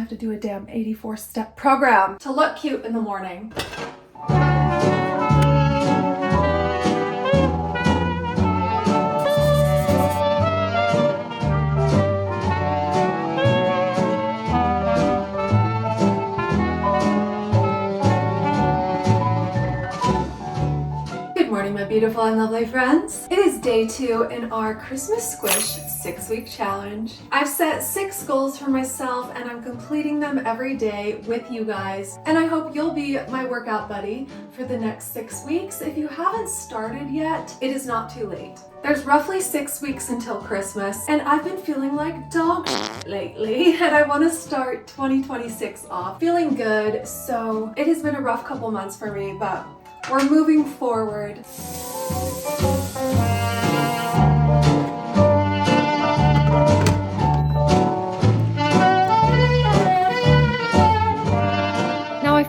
have to do a damn 84-step program to look cute in the morning. My beautiful and lovely friends. It is day 2 in our Christmas Squish 6-week challenge. I've set 6 goals for myself and I'm completing them every day with you guys. And I hope you'll be my workout buddy for the next 6 weeks. If you haven't started yet, it is not too late. There's roughly 6 weeks until Christmas and I've been feeling like dog lately and I want to start 2026 off feeling good. So it has been a rough couple months for me, but we're moving forward.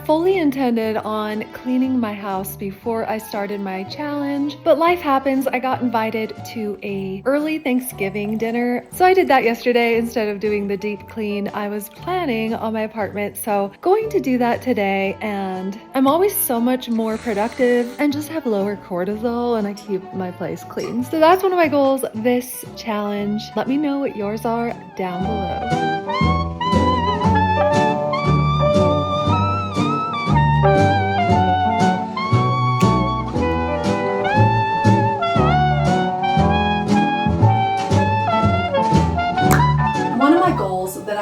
Fully intended on cleaning my house before I started my challenge, but life happens. I got invited to a early Thanksgiving dinner, so I did that yesterday instead of doing the deep clean I was planning on my apartment. So going to do that today, and I'm always so much more productive and just have lower cortisol and I keep my place clean. So that's one of my goals this challenge. Let me know what yours are down below.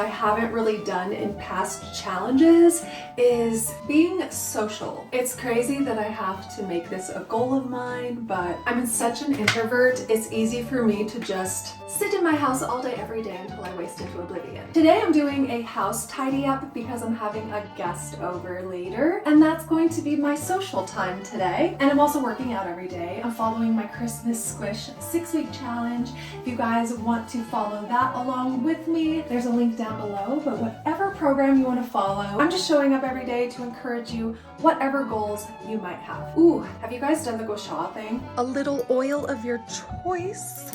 Haven't really done in past challenges is being social. It's crazy that I have to make this a goal of mine, but I'm such an introvert. It's easy for me to just sit in my house all day, every day until I waste into oblivion. Today I'm doing a house tidy up because I'm having a guest over later, and that's going to be my social time today. And I'm also working out every day. I'm following my Christmas Squish 6-week challenge. If you guys want to follow that along with me, there's a link down below, but whatever program you want to follow, I'm just showing up every day to encourage you, whatever goals you might have. Ooh, have you guys done the gua sha thing? A little oil of your choice.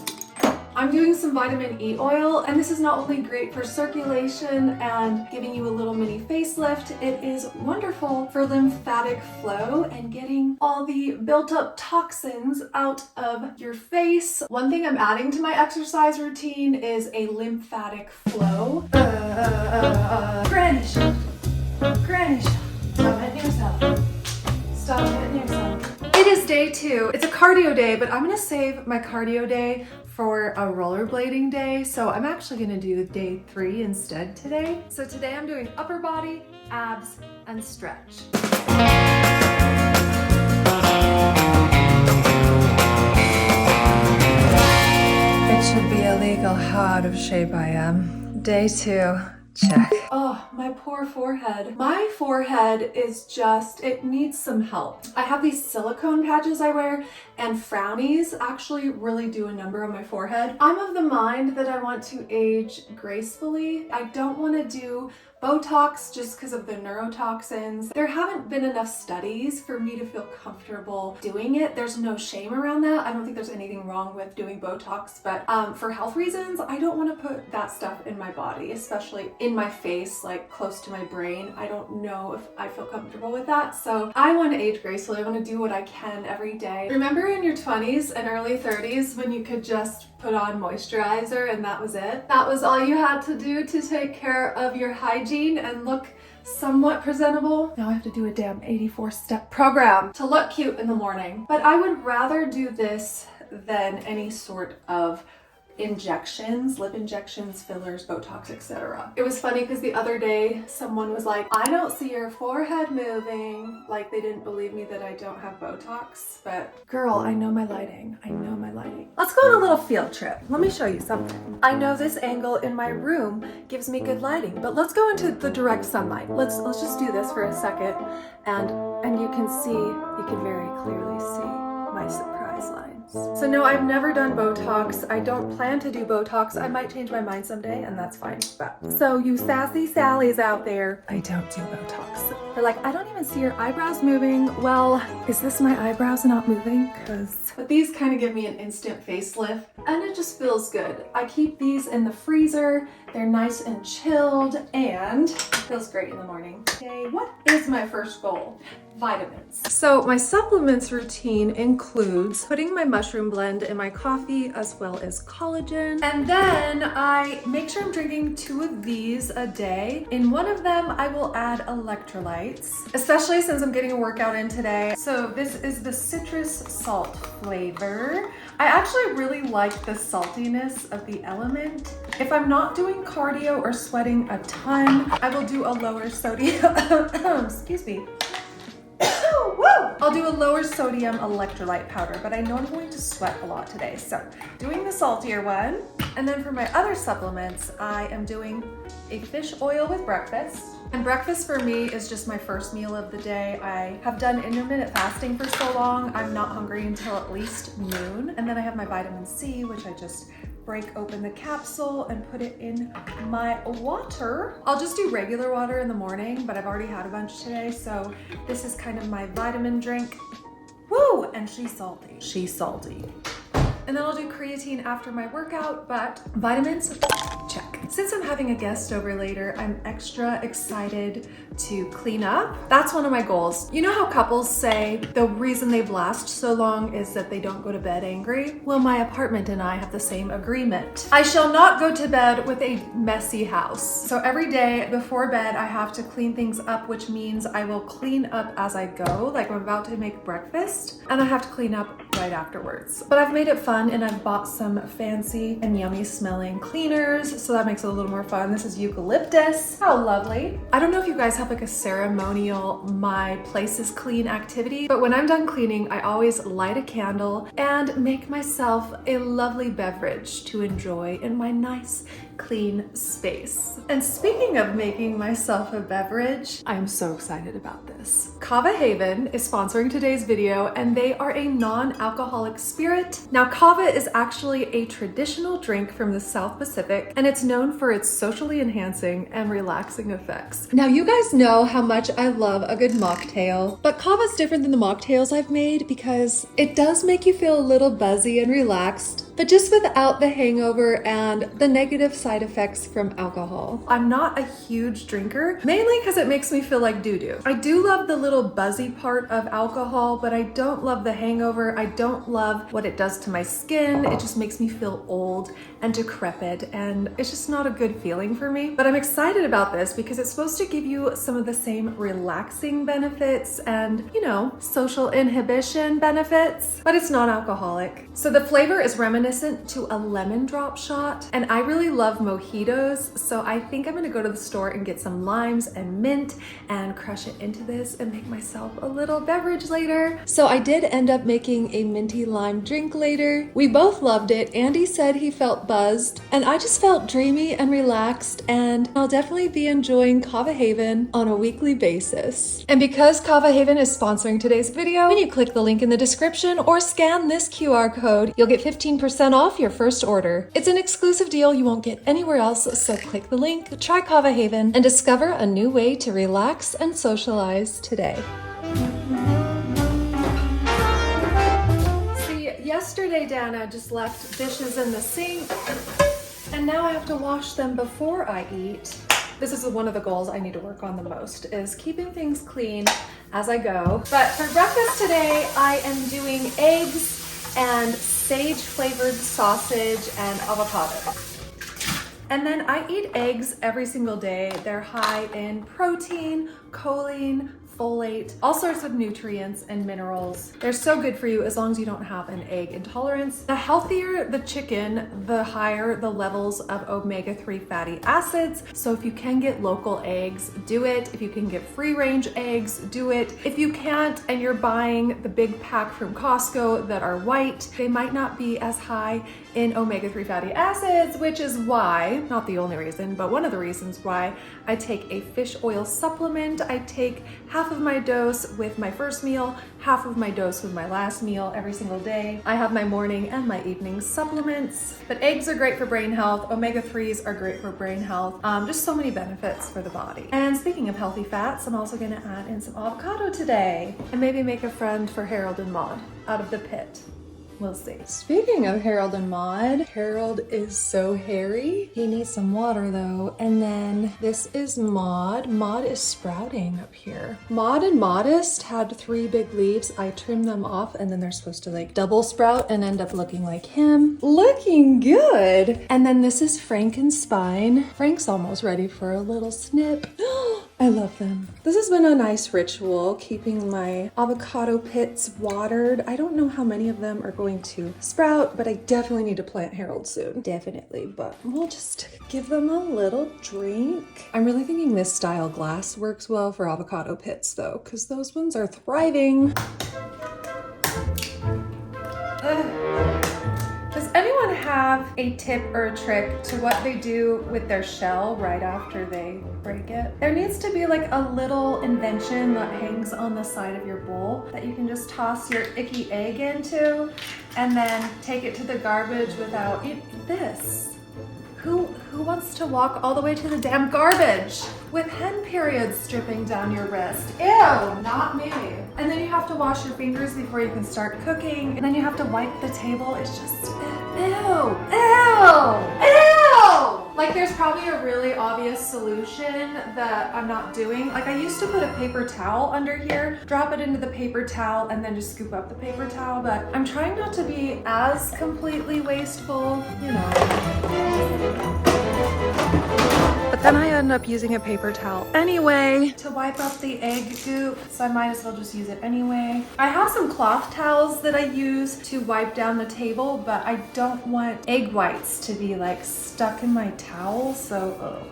I'm doing some vitamin E oil, and this is not only great for circulation and giving you a little mini facelift, it is wonderful for lymphatic flow and getting all the built up toxins out of your face. One thing I'm adding to my exercise routine is a lymphatic flow. Granny shot. Granny shot. Stop hitting yourself. Stop hitting yourself. It is day 2. It's a cardio day, but I'm gonna save my cardio day for a rollerblading day. So I'm actually gonna do day 3 instead today. So today I'm doing upper body, abs, and stretch. It should be illegal how out of shape I am. Day 2. Check. Oh, my poor forehead. My forehead is just, it needs some help. I have these silicone patches I wear, and frownies actually really do a number on my forehead. I'm of the mind that I want to age gracefully. I don't want to do Botox just because of the neurotoxins. There haven't been enough studies for me to feel comfortable doing it. There's no shame around that. I don't think there's anything wrong with doing Botox, but for health reasons, I don't want to put that stuff in my body, especially in my face, like close to my brain. I don't know if I feel comfortable with that. So I want to age gracefully. I want to do what I can every day. Remember in your 20s and early 30s when you could just put on moisturizer and that was it? That was all you had to do to take care of your hygiene and look somewhat presentable. Now I have to do a damn 84-step program to look cute in the morning. But I would rather do this than any sort of injections, lip injections, fillers, Botox, etc. It was funny because the other day someone was like, I don't see your forehead moving. Like they didn't believe me that I don't have Botox, but girl, I know my lighting. I know my lighting. Let's go on a little field trip. Let me show you something. I know this angle in my room gives me good lighting, but let's go into the direct sunlight. Let's just do this for a second, and you can very clearly see my surprise line. vitamins. So no, I've never done Botox. I don't plan to do Botox. I might change my mind someday, and that's fine. But so you sassy Sallies out there, I don't do Botox. They're like, I don't even see your eyebrows moving. Well, is this my eyebrows not moving? But these kind of give me an instant facelift, and it just feels good. I keep these in the freezer. They're nice and chilled, and it feels great in the morning. Okay, what is my first goal? Vitamins. So my supplements routine includes putting my mushroom blend in my coffee as well as collagen. And then I make sure I'm drinking 2 of these a day. In one of them, I will add electrolytes, especially since I'm getting a workout in today. So this is the citrus salt flavor. I actually really like the saltiness of the element. If I'm not doing cardio or sweating a ton, I will do a lower sodium, excuse me. I'll do a lower sodium electrolyte powder, but I know I'm going to sweat a lot today. So doing the saltier one. And then for my other supplements, I am doing a fish oil with breakfast. And breakfast for me is just my first meal of the day. I have done intermittent fasting for so long, I'm not hungry until at least noon. And then I have my vitamin C, which I just break open the capsule and put it in my water. I'll just do regular water in the morning, but I've already had a bunch today, so this is kind of my vitamin drink. Woo! And she's salty. She's salty. And then I'll do creatine after my workout, but vitamins, check. Since I'm having a guest over later, I'm extra excited to clean up. That's one of my goals. You know how couples say the reason they've lasted so long is that they don't go to bed angry? Well, my apartment and I have the same agreement. I shall not go to bed with a messy house. So every day before bed, I have to clean things up, which means I will clean up as I go. Like I'm about to make breakfast and I have to clean up right afterwards. But I've made it fun and I've bought some fancy and yummy smelling cleaners, so that makes it a little more fun. This is eucalyptus. How lovely. I don't know if you guys have like a ceremonial my place is clean activity, but when I'm done cleaning, I always light a candle and make myself a lovely beverage to enjoy in my nice clean space. And speaking of making myself a beverage, I am so excited about this. Kava Haven is sponsoring today's video, and they are a non-alcoholic spirit. Now, Kava is actually a traditional drink from the South Pacific, and it's known for its socially enhancing and relaxing effects. Now, you guys know how much I love a good mocktail, but Kava is different than the mocktails I've made because it does make you feel a little buzzy and relaxed, but just without the hangover and the negative side effects from alcohol. I'm not a huge drinker, mainly because it makes me feel like doo-doo. I do love the little buzzy part of alcohol, but I don't love the hangover. I don't love what it does to my skin. It just makes me feel old and decrepit, and it's just not a good feeling for me. But I'm excited about this because it's supposed to give you some of the same relaxing benefits and, you know, social inhibition benefits, but it's non-alcoholic. So the flavor is reminiscent to a lemon drop shot, and I really love mojitos, so I think I'm gonna go to the store and get some limes and mint and crush it into this and make myself a little beverage later. So I did end up making a minty lime drink later. We both loved it. Andy said he felt buzzed, and I just felt dreamy and relaxed, and I'll definitely be enjoying Kava Haven on a weekly basis. And because Kava Haven is sponsoring today's video, when you click the link in the description or scan this QR code, you'll get 15% off your first order. It's an exclusive deal you won't get anywhere else, so click the link, try Kava Haven, and discover a new way to relax and socialize today. See, yesterday Danna just left dishes in the sink, and now I have to wash them before I eat. This is one of the goals I need to work on the most, is keeping things clean as I go. But for breakfast today, I am doing eggs and sage flavored sausage and avocado. And then I eat eggs every single day. They're high in protein, choline, folate, all sorts of nutrients and minerals. They're so good for you as long as you don't have an egg intolerance. The healthier the chicken, the higher the levels of omega-3 fatty acids. So if you can get local eggs, do it. If you can get free-range eggs, do it. If you can't and you're buying the big pack from Costco that are white, they might not be as high in omega-3 fatty acids, which is why, not the only reason, but one of the reasons why I take a fish oil supplement. I take half half of my dose with my first meal, half of my dose with my last meal every single day. I have my morning and my evening supplements, but eggs are great for brain health. Omega-3s are great for brain health. Just so many benefits for the body. And speaking of healthy fats, I'm also gonna add in some avocado today and maybe make a friend for Harold and Maude out of the pit. We'll see. Speaking of Harold and Maude, Harold is so hairy. He needs some water though. And then this is Maude. Maude is sprouting up here. Maude and Modest had 3 big leaves. I trimmed them off and then they're supposed to like double sprout and end up looking like him. Looking good. And then this is Frank and Spine. Frank's almost ready for a little snip. I love them. This has been a nice ritual, keeping my avocado pits watered. I don't know how many of them are going to sprout, but I definitely need to plant Harold soon. Definitely, but we'll just give them a little drink. I'm really thinking this style glass works well for avocado pits though, because those ones are thriving. Does anyone have a tip or a trick to what they do with their shell right after they break it? There needs to be like a little invention that hangs on the side of your bowl that you can just toss your icky egg into and then take it to the garbage without this. Who wants to walk all the way to the damn garbage with hen periods dripping down your wrist? Ew, not me. And then you have to wash your fingers before you can start cooking. And then you have to wipe the table. It's just, ew, ew, ew. Like there's probably a really obvious solution that I'm not doing. Like I used to put a paper towel under here, drop it into the paper towel, and then just scoop up the paper towel. But I'm trying not to be as completely wasteful, you know. But then I end up using a paper towel anyway to wipe up the egg goop, so I might as well just use it anyway. I have some cloth towels that I use to wipe down the table, but I don't want egg whites to be like stuck in my towel, so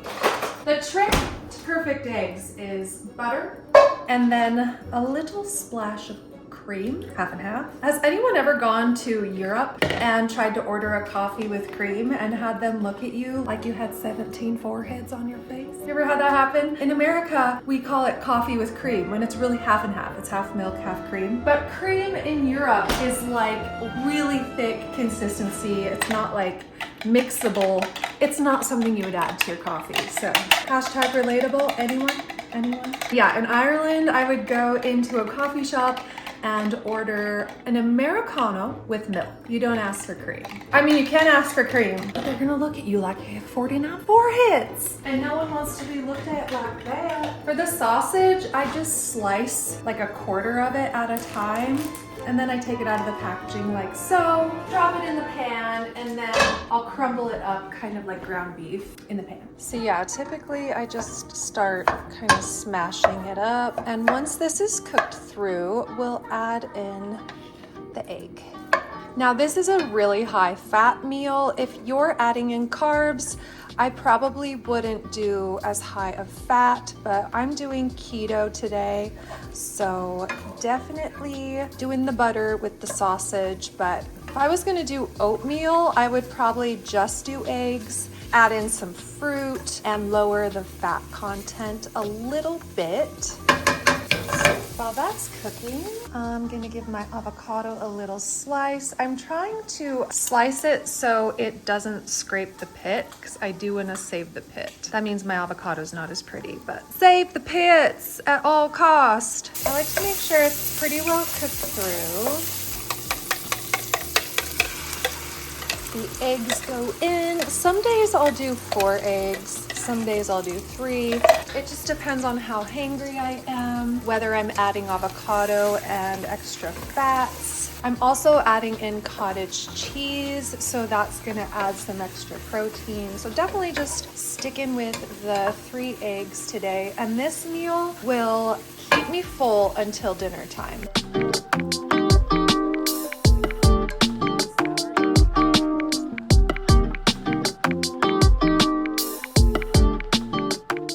The trick to perfect eggs is butter and then a little splash of cream, half and half. Has anyone ever gone to Europe and tried to order a coffee with cream and had them look at you like you had 17 foreheads on your face? You ever had that happen? In America, we call it coffee with cream when it's really half and half. It's half milk, half cream. But cream in Europe is like really thick consistency. It's not like mixable. It's not something you would add to your coffee. So hashtag relatable, anyone? Anyone? Yeah, in Ireland, I would go into a coffee shop and order an Americano with milk. You don't ask for cream. I mean, you can ask for cream, but they're gonna look at you like you have 49 foreheads. And no one wants to be looked at like that. For the sausage, I just slice like a quarter of it at a time. And then I take it out of the packaging like so, drop it in the pan, and then I'll crumble it up kind of like ground beef in the pan. So yeah, typically I just start kind of smashing it up. And once this is cooked through, we'll add in the egg. Now this is a really high fat meal. If you're adding in carbs, I probably wouldn't do as high of fat, but I'm doing keto today. So definitely doing the butter with the sausage. But if I was gonna do oatmeal, I would probably just do eggs, add in some fruit, and lower the fat content a little bit. While that's cooking, I'm gonna give my avocado a little slice. I'm trying to slice it so it doesn't scrape the pit, because I do wanna save the pit. That means my avocado's not as pretty, but save the pits at all cost. I like to make sure it's pretty well cooked through. The eggs go in. Some days I'll do 4 eggs. Some days I'll do 3. It just depends on how hangry I am, whether I'm adding avocado and extra fats. I'm also adding in cottage cheese, so that's gonna add some extra protein. So definitely just sticking with the 3 eggs today. And this meal will keep me full until dinner time.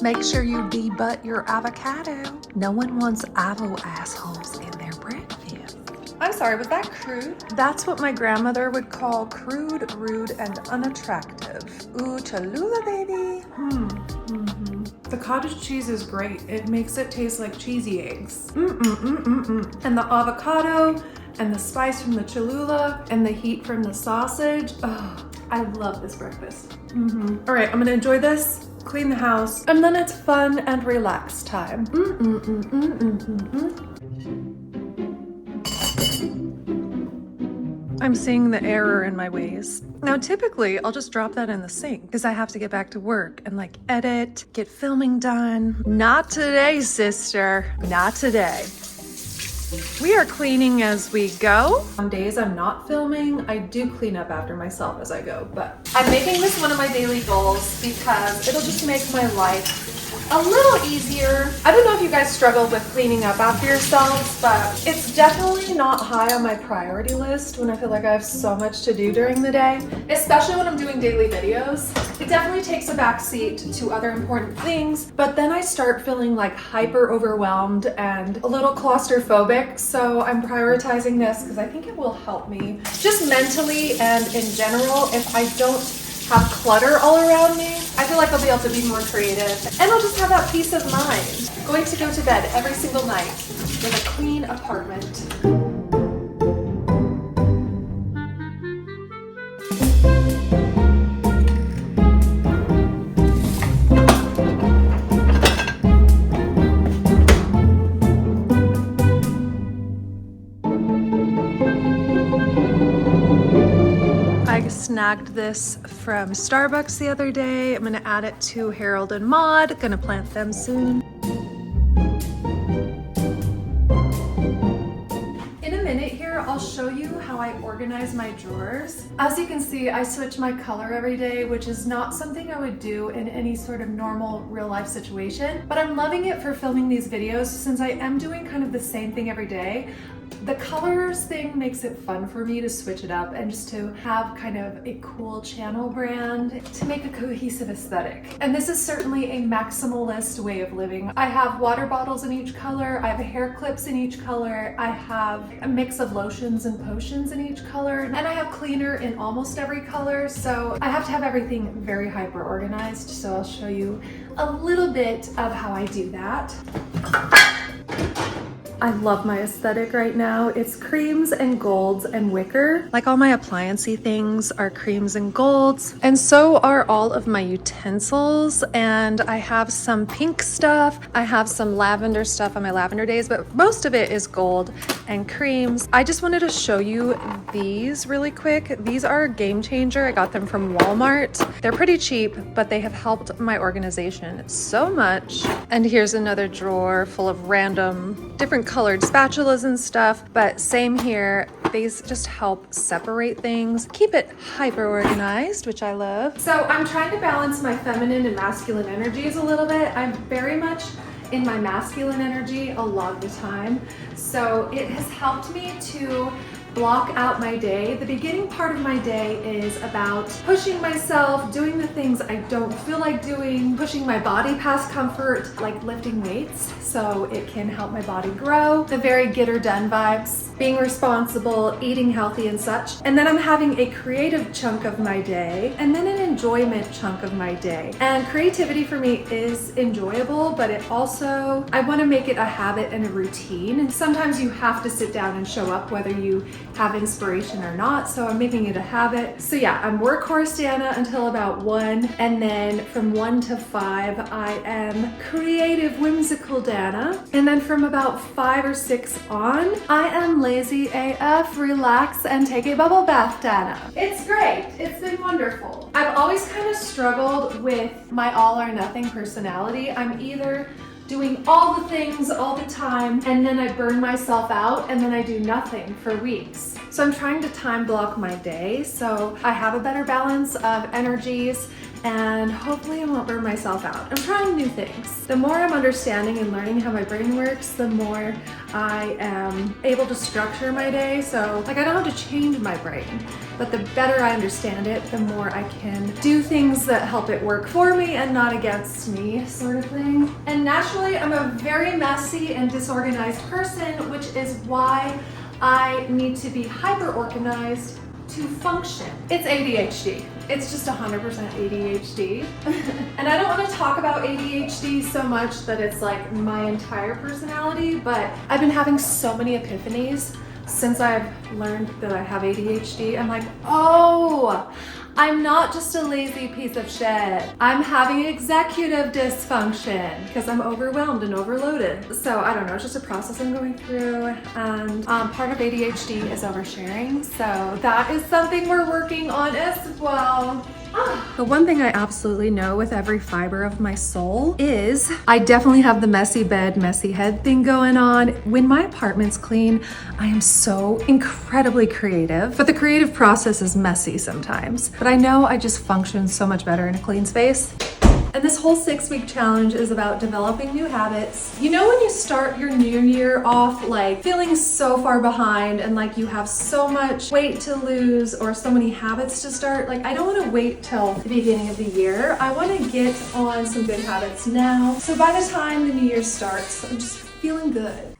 Make sure you debutt your avocado. No one wants avo assholes in their breakfast. I'm sorry, was that crude? That's what my grandmother would call crude, rude, and unattractive. Ooh, Cholula, baby. The cottage cheese is great. It makes it taste like cheesy eggs. And the avocado and the spice from the Cholula and the heat from the sausage. Oh, I love this breakfast. All right, I'm gonna enjoy this, clean the house, and then it's fun and relaxed time. I'm seeing the error in my ways. Now, typically, I'll just drop that in the sink because I have to get back to work and like edit, get filming done. Not today, sister. Not today. We are cleaning as we go. On days I'm not filming, I do clean up after myself as I go, but I'm making this one of my daily goals because it'll just make my life a little easier. I don't know if you guys struggle with cleaning up after yourselves, but it's definitely not high on my priority list when I feel like I have so much to do during the day, especially when I'm doing daily videos. It definitely takes a backseat to other important things, but then I start feeling like hyper overwhelmed and a little claustrophobic, so I'm prioritizing this because I think it will help me just mentally and in general. If I don't have clutter all around me, I feel like I'll be able to be more creative and I'll just have that peace of mind. Going to go to bed every single night with a clean apartment. I snagged this from Starbucks the other day. I'm gonna add it to Harold and Maude. Gonna plant them soon. In a minute here, I'll show you how I organize my drawers. As you can see, I switch my color every day, which is not something I would do in any sort of normal real life situation, but I'm loving it for filming these videos since I am doing kind of the same thing every day. The colors thing makes it fun for me to switch it up and just to have kind of a cool channel brand to make a cohesive aesthetic. And this is certainly a maximalist way of living. I have water bottles in each color, I have hair clips in each color, I have a mix of lotions and potions in each color, and I have cleaner in almost every color, so I have to have everything very hyper organized, so I'll show you a little bit of how I do that. I love my aesthetic right now. It's creams and golds and wicker. Like all my appliancey things are creams and golds, and so are all of my utensils. And I have some pink stuff. I have some lavender stuff on my lavender days, but most of it is gold and creams. I just wanted to show you these really quick. These are a game changer. I got them from Walmart. They're pretty cheap, but they have helped my organization so much. And here's another drawer full of random different colored spatulas and stuff, but same here. These just help separate things, keep it hyper organized, which I love. So I'm trying to balance my feminine and masculine energies a little bit. I'm very much in my masculine energy a lot of the time, so it has helped me to block out my day. The beginning part of my day is about pushing myself, doing the things I don't feel like doing, pushing my body past comfort, like lifting weights so it can help my body grow. The very get her done vibes, being responsible, eating healthy and such. And then I'm having a creative chunk of my day and then an enjoyment chunk of my day. And creativity for me is enjoyable, but it also, I want to make it a habit and a routine. And sometimes you have to sit down and show up whether you have inspiration or not, so I'm making it a habit. So yeah, I'm workhorse Danna until about 1, and then from 1 to 5 I am creative whimsical Danna, and then from about 5 or 6 on I am lazy AF, relax and take a bubble bath Danna. It's great, it's been wonderful. I've always kind of struggled with my all or nothing personality. I'm either doing all the things all the time and then I burn myself out and then I do nothing for weeks. So I'm trying to time block my day so I have a better balance of energies and hopefully I won't burn myself out. I'm trying new things. The more I'm understanding and learning how my brain works, the more I am able to structure my day. So like I don't have to change my brain, but the better I understand it, the more I can do things that help it work for me and not against me, sort of thing. And naturally, I'm a very messy and disorganized person, which is why I need to be hyper organized to function. It's ADHD. it's just 100% ADHD. And I don't want to talk about ADHD so much that it's like my entire personality, but I've been having so many epiphanies since I've learned that I have ADHD. I'm like, oh, I'm not just a lazy piece of shit. I'm having executive dysfunction because I'm overwhelmed and overloaded. So I don't know, it's just a process I'm going through. And part of ADHD is oversharing. So that is something we're working on as well. The one thing I absolutely know with every fiber of my soul is I definitely have the messy bed, messy head thing going on. When my apartment's clean, I am so incredibly creative, but the creative process is messy sometimes. But I know I just function so much better in a clean space. And this whole 6-week challenge is about developing new habits. You know when you start your new year off like feeling so far behind and like you have so much weight to lose or so many habits to start? Like I don't want to wait till the beginning of the year. I want to get on some good habits now. So by the time the new year starts, I'm just feeling good.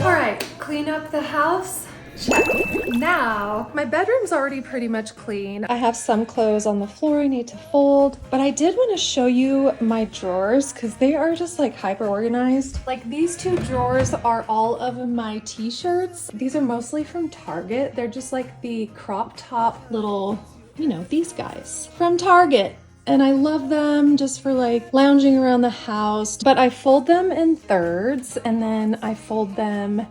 All right, clean up the house. Check. Now, my bedroom's already pretty much clean. I have some clothes on the floor I need to fold, but I did want to show you my drawers because they are just like hyper organized. Like these 2 drawers are all of my t-shirts. These are mostly from Target. They're just like the crop top little, you know, these guys from Target. And I love them just for like lounging around the house, but I fold them in thirds and then I fold them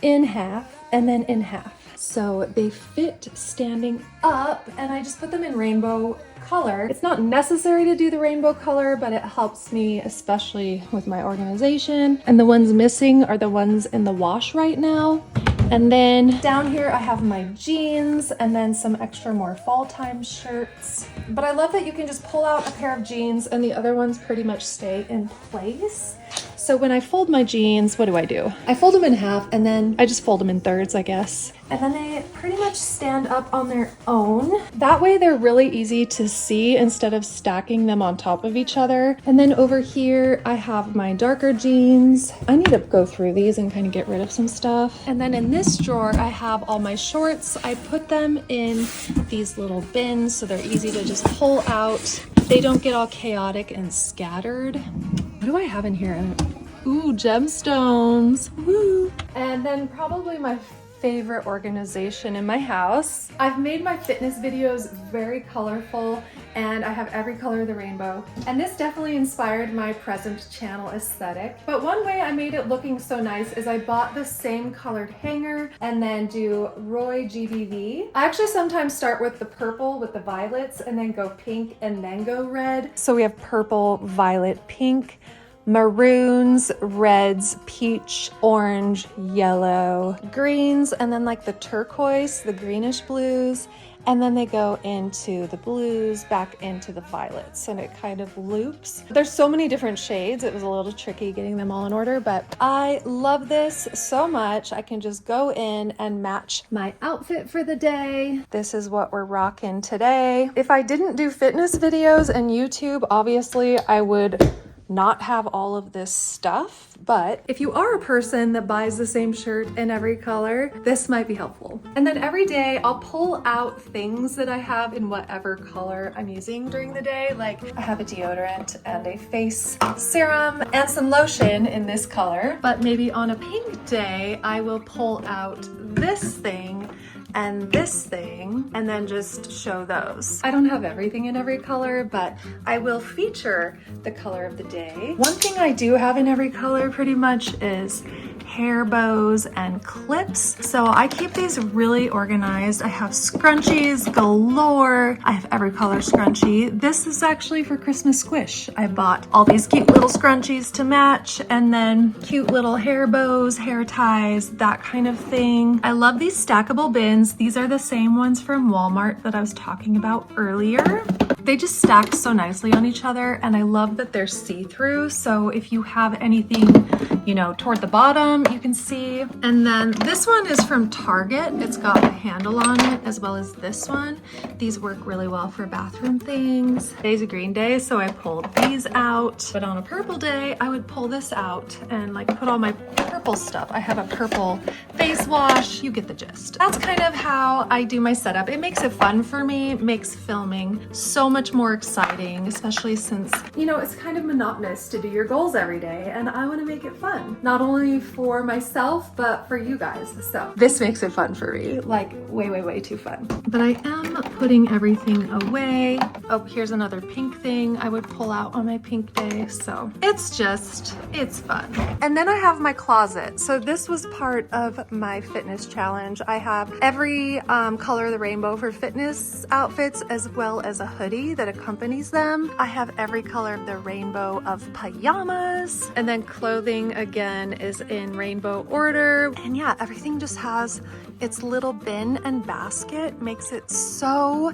in half and then in half. So they fit standing up and I just put them in rainbow color. It's not necessary to do the rainbow color, but it helps me, especially with my organization. And the ones missing are the ones in the wash right now. And then down here I have my jeans and then some extra more fall time shirts. But I love that you can just pull out a pair of jeans and the other ones pretty much stay in place. So when I fold my jeans, what do? I fold them in half and then I just fold them in thirds, I guess. And then they pretty much stand up on their own. That way they're really easy to see instead of stacking them on top of each other. And then over here, I have my darker jeans. I need to go through these and kind of get rid of some stuff. And then in this drawer, I have all my shorts. I put them in these little bins so they're easy to just pull out. They don't get all chaotic and scattered. What do I have in here? Ooh, gemstones. Woo. And then probably my favorite organization in my house. I've made my fitness videos very colorful and I have every color of the rainbow. And this definitely inspired my present channel aesthetic. But one way I made it looking so nice is I bought the same colored hanger and then do Roy GBV. I actually sometimes start with the purple with the violets and then go pink and then go red. So we have purple, violet, pink, maroons, reds, peach, orange, yellow, greens, and then like the turquoise, the greenish blues, and then they go into the blues, back into the violets, and it kind of loops. There's so many different shades. It was a little tricky getting them all in order, but I love this so much. I can just go in and match my outfit for the day. This is what we're rocking today. If I didn't do fitness videos and YouTube, obviously I would not have all of this stuff, but if you are a person that buys the same shirt in every color, this might be helpful. And then every day I'll pull out things that I have in whatever color I'm using during the day. Like I have a deodorant and a face serum and some lotion in this color, but maybe on a pink day, I will pull out this thing and this thing and then just show those. I don't have everything in every color, but I will feature the color of the day. One thing I do have in every color pretty much is hair bows and clips. So I keep these really organized. I have scrunchies galore. I have every color scrunchie. This is actually for Christmas Squish. I bought all these cute little scrunchies to match and then cute little hair bows, hair ties, that kind of thing. I love these stackable bins. These are the same ones from Walmart that I was talking about earlier. They just stack so nicely on each other and I love that they're see-through. So if you have anything, you know, toward the bottom, you can see. And then this one is from Target. It's got a handle on it, as well as this one. These work really well for bathroom things. Today's a green day, so I pulled these out. But on a purple day, I would pull this out and like put all my purple stuff. I have a purple face wash. You get the gist. That's kind of how I do my setup. It makes it fun for me, makes filming so much more exciting, especially since, you know, it's kind of monotonous to do your goals every day, and I want to make it fun, not only for myself but for you guys. So this makes it fun for me, like way too fun. But I am putting everything away. Oh, here's another pink thing I would pull out on my pink day. So it's fun. And then I have my closet. So this was part of my fitness challenge. I have every color of the rainbow for fitness outfits, as well as a hoodie that accompanies them. I have every color of the rainbow of pajamas, and then clothing again is in rainbow order. And yeah, everything just has its little bin and basket. Makes it so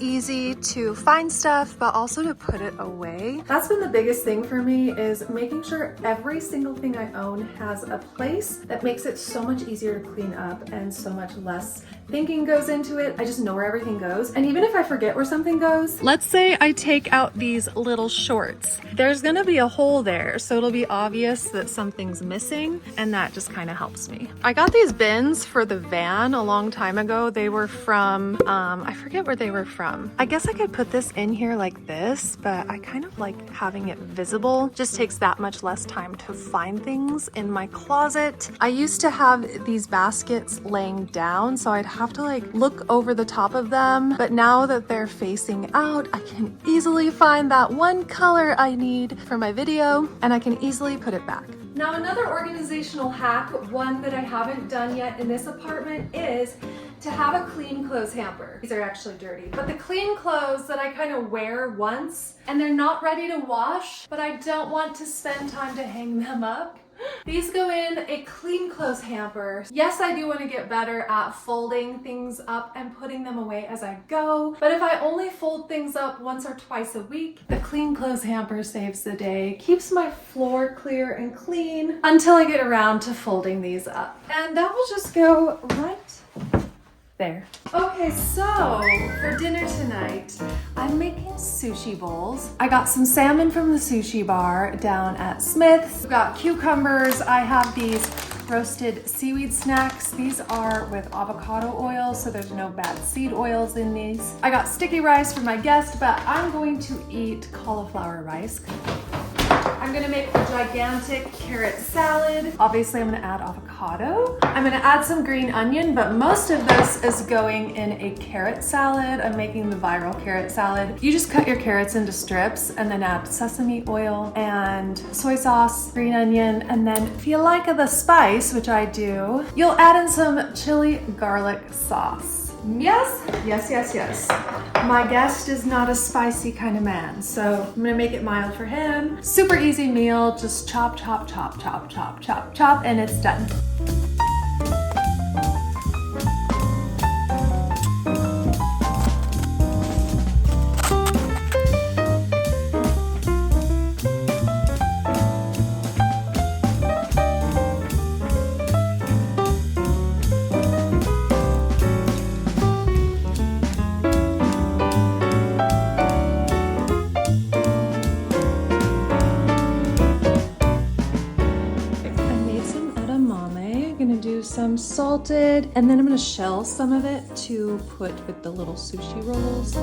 easy to find stuff, but also to put it away. That's been the biggest thing for me, is making sure every single thing I own has a place that makes it so much easier to clean up and so much less thinking goes into it. I just know where everything goes. And even if I forget where something goes, let's say I take out these little shorts, there's gonna be a hole there, so it'll be obvious that something's missing, and that just kind of helps me. I got these bins for the van a long time ago. They were from, I forget where they were from. I guess I could put this in here like this, but I kind of like having it visible. Just takes that much less time to find things in my closet. I used to have these baskets laying down, so I'd have to like look over the top of them. But now that they're facing out, I can easily find that one color I need for my video, and I can easily put it back. Now, another organizational hack, one that I haven't done yet in this apartment, is to have a clean clothes hamper. These are actually dirty, but the clean clothes that I kind of wear once and they're not ready to wash, but I don't want to spend time to hang them up, these go in a clean clothes hamper. Yes, I do want to get better at folding things up and putting them away as I go, but if I only fold things up once or twice a week, the clean clothes hamper saves the day, keeps my floor clear and clean until I get around to folding these up. And that will just go right there. Okay, so for dinner tonight, I'm making sushi bowls. I got some salmon from the sushi bar down at Smith's. I've got cucumbers. I have these roasted seaweed snacks. These are with avocado oil, so there's no bad seed oils in these. I got sticky rice for my guest, but I'm going to eat cauliflower rice. I'm gonna make a gigantic carrot salad. Obviously, I'm gonna add avocado. I'm gonna add some green onion, but most of this is going in a carrot salad. I'm making the viral carrot salad. You just cut your carrots into strips and then add sesame oil and soy sauce, green onion, and then if you like the spice, which I do, you'll add in some chili garlic sauce. Yes. My guest is not a spicy kind of man, so I'm gonna make it mild for him. Super easy meal, just chop, and it's done. Some salted, and then I'm gonna shell some of it to put with the little sushi rolls.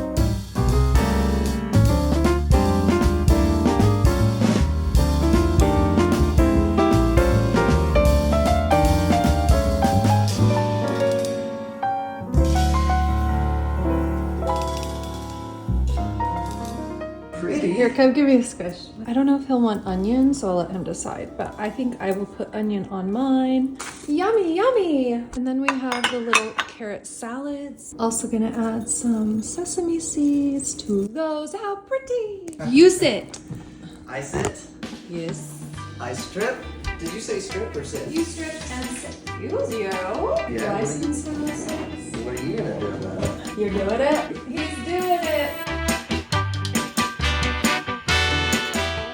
Here, come give me a squish. I don't know if he'll want onion, so I'll let him decide, but I think I will put onion on mine. Yummy, yummy! And then we have the little carrot salads. Also gonna add some sesame seeds to those. How pretty! You sit. I sit. Yes. I strip. Did you say strip or sit? You strip and sit. Use you. Yeah. License in the sense. What are you gonna do about it? You're doing it? He's doing it.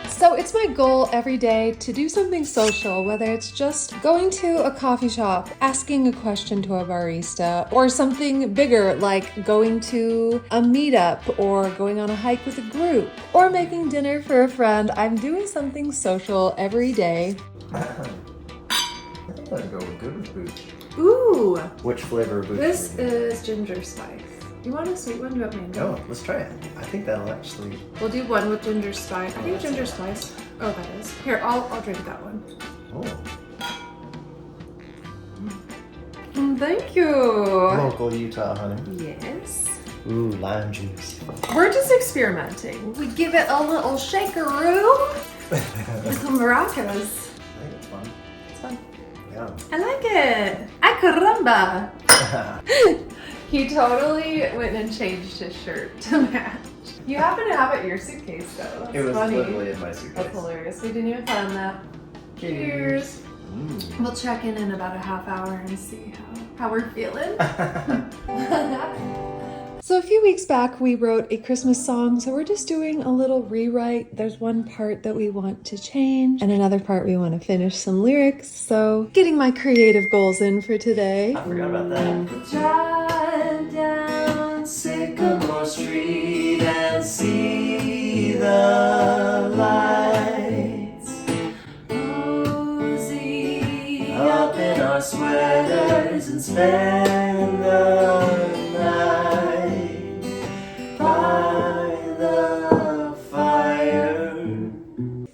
So it's my goal every day to do something social, whether it's just going to a coffee shop, asking a question to a barista, or something bigger like going to a meetup or going on a hike with a group, or making dinner for a friend. I'm doing something social every day. I think I'd go with good with boots. Ooh, Which flavor of boots? this is ginger spice. You want a sweet one? Do you want mango? Oh, let's try it. I think that'll actually. We'll do one with ginger spice. I think ginger spice. Oh, that is. Here, I'll drink that one. Oh. Thank you. Local Utah honey. Yes. Ooh, lime juice. We're just experimenting. We give it a little shakeroo. Little maracas. I think it's fun. It's fun. Yeah. I like it. Ay caramba. He totally went and changed his shirt to match. You happen to have it in your suitcase though. That's It was funny. literally in my suitcase. That's hilarious. We didn't even plan that. Cheers. We'll check in about a half hour and see how we're feeling. So a few weeks back, we wrote a Christmas song, so we're just doing a little rewrite. There's one part that we want to change, and another part we want to finish some lyrics, so getting my creative goals in for today. I forgot about that. Drive down Sycamore Street and see the lights. Cozy up in our sweaters and spend the night by the fire.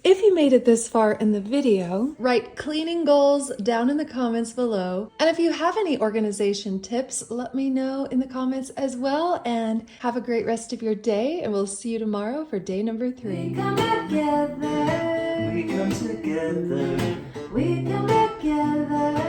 If you made it this far in the video, write cleaning goals down in the comments below. And if you have any organization tips, let me know in the comments as well. And have a great rest of your day, and we'll see you tomorrow for day number 3. We come together. We come together. We come together.